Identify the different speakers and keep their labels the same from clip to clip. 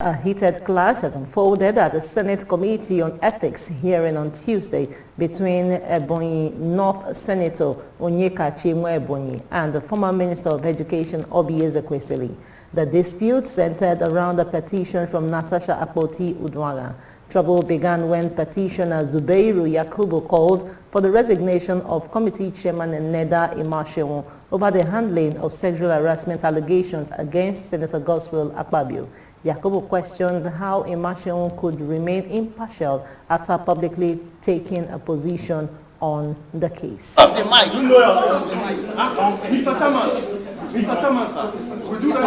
Speaker 1: A heated clash has unfolded at the Senate Committee on Ethics hearing on Tuesday between Ebonyi North Senator Onyeka Ebonyi and the former Minister of Education Obi Ezekwesili. The dispute centered around a petition from Natasha Akpoti-Uduaghan. Trouble began when petitioner Zubeiru Yakubu called for the resignation of Committee Chairman Neda Imashewon over the handling of sexual harassment allegations against Senator Godswill Akpabio. Yakubu questioned how Imashewon could remain impartial after publicly taking a position on the case.
Speaker 2: Mr. Chairman, sir, we do that.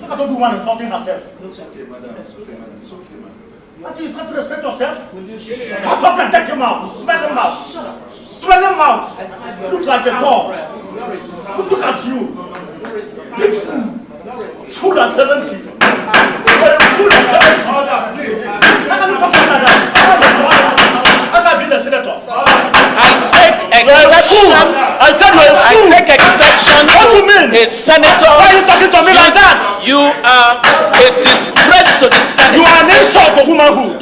Speaker 2: I don't do one talking herself. It's okay, madam. It's okay, madam. It's okay, madam. You have to respect yourself. Shut up and take him out. Smell him out. Smell him out. Look like a dog. Look at you. Food at 70. Food at 70. How can you talk like that? Have I been a senator?
Speaker 3: I take exception
Speaker 2: What do you mean?
Speaker 3: A senator.
Speaker 2: Why are you talking to me like that?
Speaker 3: You are a disgrace to the Senate.
Speaker 2: You are an insult to womanhood.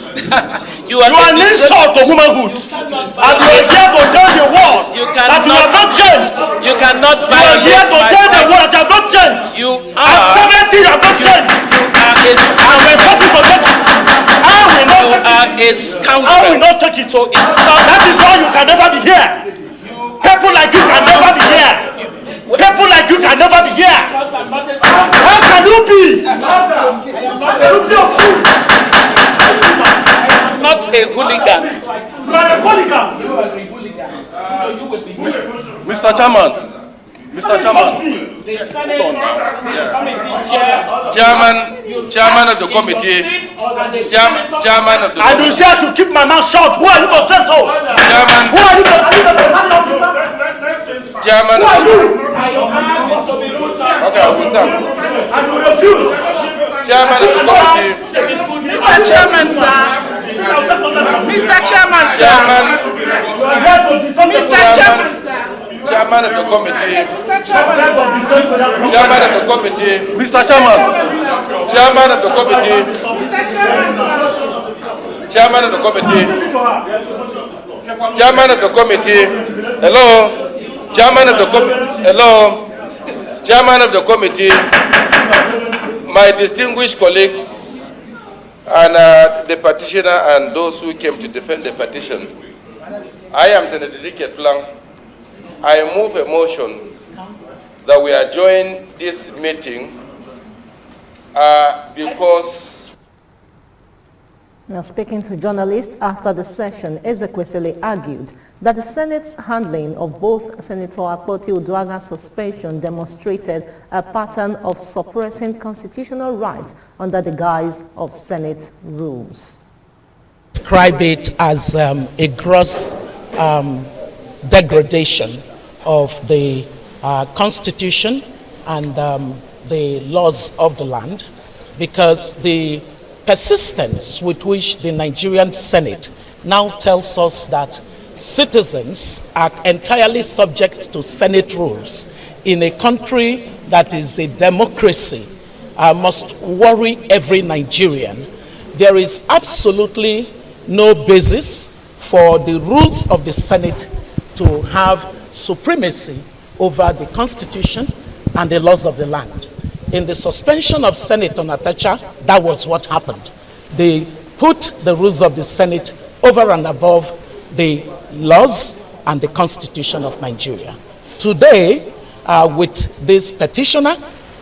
Speaker 3: You are
Speaker 2: an insult to womanhood. And you are here to tell the world that you have not changed.
Speaker 3: You cannot
Speaker 2: You are
Speaker 3: violate
Speaker 2: here to tell the world that you have not changed.
Speaker 3: You
Speaker 2: At 70 you have not changed.
Speaker 3: You are a scoundrel.
Speaker 2: I will not take it.
Speaker 3: To insult.
Speaker 2: That is why you can never be here. People like you can never be here. People like you can never be here. How can you be? How can you be a fool?
Speaker 3: Not a hooligan.
Speaker 2: You are a hooligan.
Speaker 4: Mr. Chairman. Mr. Chairman. Chairman of the committee. Chairman of the committee.
Speaker 2: And you say I should keep my mouth shut. Who are you to say so?
Speaker 4: Chairman.
Speaker 2: Who are you to say so?
Speaker 4: Chairman.
Speaker 2: Who are you?
Speaker 4: Okay, I'll put some.
Speaker 2: And you refuse.
Speaker 4: Chairman of the committee.
Speaker 5: Mr. Chairman, sir. Mr. Chairman, sir. Mr. Chairman, sir.
Speaker 4: Chairman of the committee.
Speaker 5: Mr. Chairman,
Speaker 4: Chairman of the committee.
Speaker 2: Mr. Chairman.
Speaker 4: Chairman of the committee.
Speaker 5: Mr. Chairman, sir.
Speaker 4: Chairman of the committee. Chairman of the committee. Hello. Chairman of the committee. Hello. Chairman of the committee. My distinguished colleagues and the petitioner and those who came to defend the petition. I am Senator Dicket Plan. I move a motion that we adjourn this meeting because...
Speaker 1: Now, speaking to journalists after the session, Ezekwesili argued that the Senate's handling of both Senator Akpoti-Uduaghan's suspension demonstrated a pattern of suppressing constitutional rights under the guise of Senate rules.
Speaker 6: Describe it as a gross degradation of the Constitution and the laws of the land, because the persistence with which the Nigerian Senate now tells us that citizens are entirely subject to Senate rules in a country that is a democracy must worry every Nigerian. There is absolutely no basis for the rules of the Senate to have supremacy over the Constitution and the laws of the land. In the suspension of Senator Natasha, that was what happened. They put the rules of the Senate over and above the laws and the Constitution of Nigeria. Today, with this petitioner,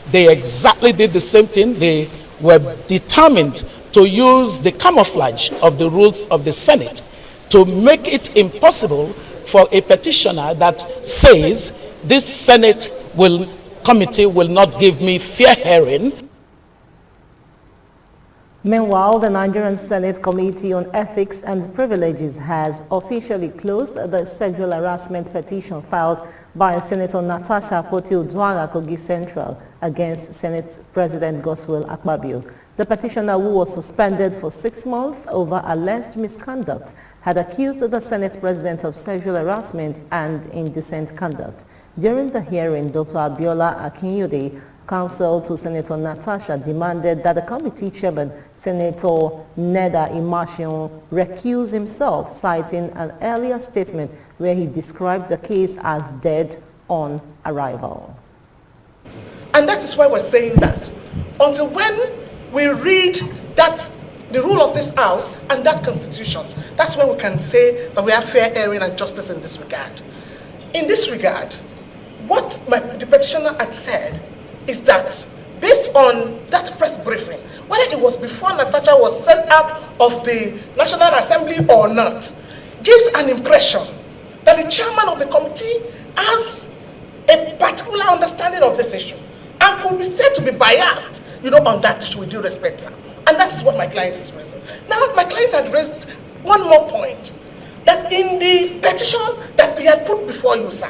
Speaker 6: they exactly did the same thing. They were determined to use the camouflage of the rules of the Senate to make it impossible for a petitioner that says this Senate committee will not give me fair hearing.
Speaker 1: Meanwhile, the Nigerian Senate Committee on Ethics and Privileges has officially closed the sexual harassment petition filed by Senator Natasha Akpoti-Uduaghan Kogi Central against Senate President Godswill Akpabio. The petitioner, who was suspended for 6 months over alleged misconduct, had accused the Senate President of sexual harassment and indecent conduct. During the hearing, Dr. Abiola Akinyode, Counsel to Senator Natasha demanded that the committee chairman, Senator Neda Imashion, recuse himself, citing an earlier statement where he described the case as dead on arrival.
Speaker 5: And that is why we're saying that. Until when we read that the rule of this house and that constitution, that's when we can say that we have fair hearing and justice in this regard. In this regard, what the petitioner had said is that based on that press briefing, whether it was before Natasha was sent out of the National Assembly or not, gives an impression that the chairman of the committee has a particular understanding of this issue and could be said to be biased, on that issue, with due respect, sir. And that is what my client is raising. Now, my client had raised one more point, that in the petition that he had put before you, sir,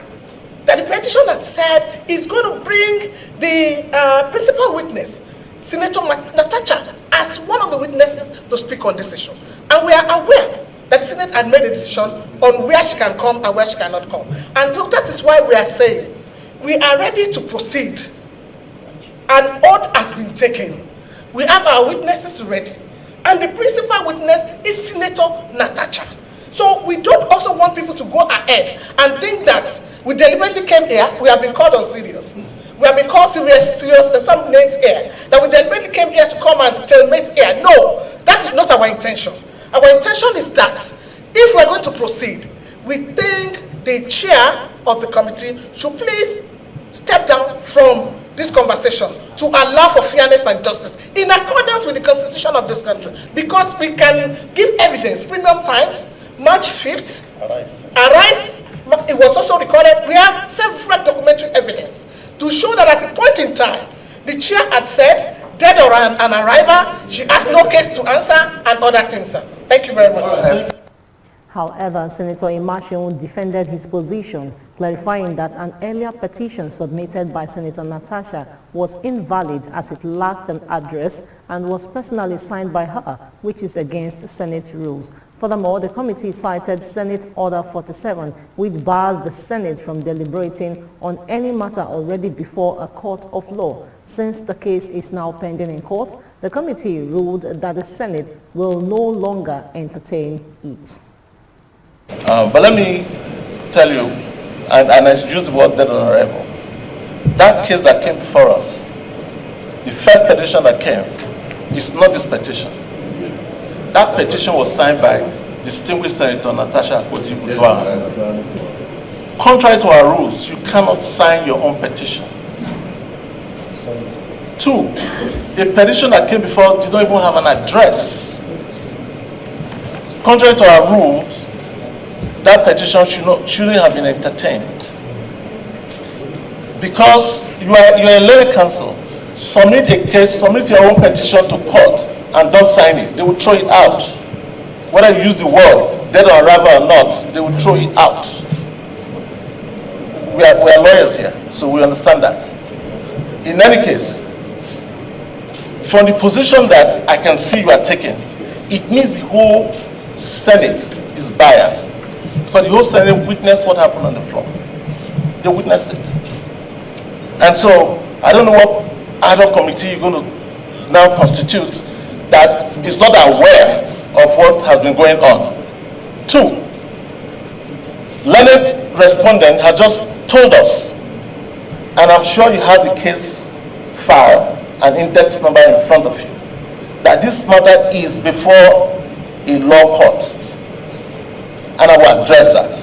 Speaker 5: that the petition had said is going to bring the principal witness, Senator Natasha, as one of the witnesses to speak on this issue. And we are aware that the Senate had made a decision on where she can come and where she cannot come. And that is why we are saying we are ready to proceed. An oath has been taken. We have our witnesses ready. And the principal witness is Senator Natasha. So we don't also want people to go ahead and think that we deliberately came here, we have been called on serious. We have been called serious, some names here. That we deliberately came here to come and stalemate here. No, that is not our intention. Our intention is that if we're going to proceed, we think the chair of the committee should please step down from this conversation to allow for fairness and justice in accordance with the constitution of this country, because we can give evidence. Premium Times, March 5th, Arise, it was also recorded. We have several documentary evidence to show that at the point in time, the chair had said, dead or an arrival, she has no case to answer, and other things, sir. Thank you very much.
Speaker 1: However, Senator Imashion defended his position, clarifying that an earlier petition submitted by Senator Natasha was invalid as it lacked an address and was personally signed by her, which is against Senate rules. Furthermore, the committee cited Senate Order 47, which bars the Senate from deliberating on any matter already before a court of law. Since the case is now pending in court, the committee ruled that the Senate will no longer entertain it.
Speaker 4: But let me tell you, and I use the word dead on arrival. That case that came before us, the first petition that came, is not this petition. That petition was signed by distinguished Senator Natasha Akpoti-Uduaghan. Contrary to our rules, you cannot sign your own petition. 2, a petition that came before us did not even have an address. Contrary to our rules, that petition shouldn't have been entertained. Because you are a lay counsel, submit a case, submit your own petition to court and don't sign it. They will throw it out. Whether you use the word dead on arrival or not, they will throw it out. We are lawyers here, so we understand that. In any case, from the position that I can see you are taking, it means the whole Senate is biased. Because the whole Senate witnessed what happened on the floor. They witnessed it. And so, I don't know what other committee you're going to now constitute that is not aware of what has been going on. 2, learned respondent has just told us, and I'm sure you have the case file and index number in front of you, that this matter is before a law court. And I will address that.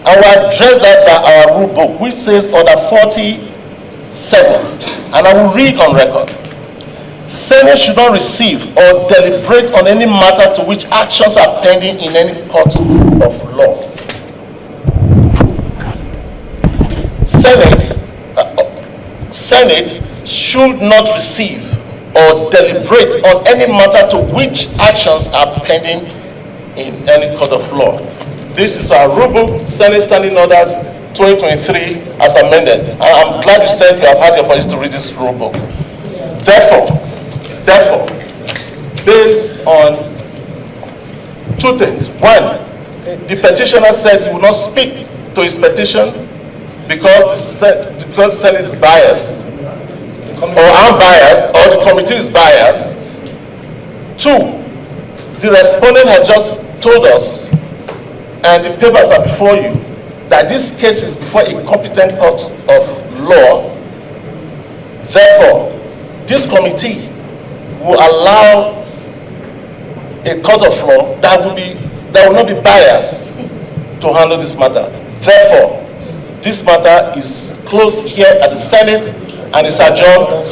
Speaker 4: I will address that by our rule book, which says Order 47. And I will read on record. Senate should not receive or deliberate on any matter to which actions are pending in any court of law. Senate should not receive or deliberate on any matter to which actions are pending in any court of law. This is our rule book, Senate Standing Orders 2023 as amended. And I'm glad you said you have had the opportunity to read this rule book. Therefore, based on 2 things. 1, the petitioner said he will not speak to his petition because the Senate is biased. found biased or the committee is biased. 2, the respondent has just told us, and the papers are before you, that this case is before a competent court of law. Therefore, this committee will allow a court of law that will not be biased to handle this matter. Therefore, this matter is closed here at the Senate and is adjourned.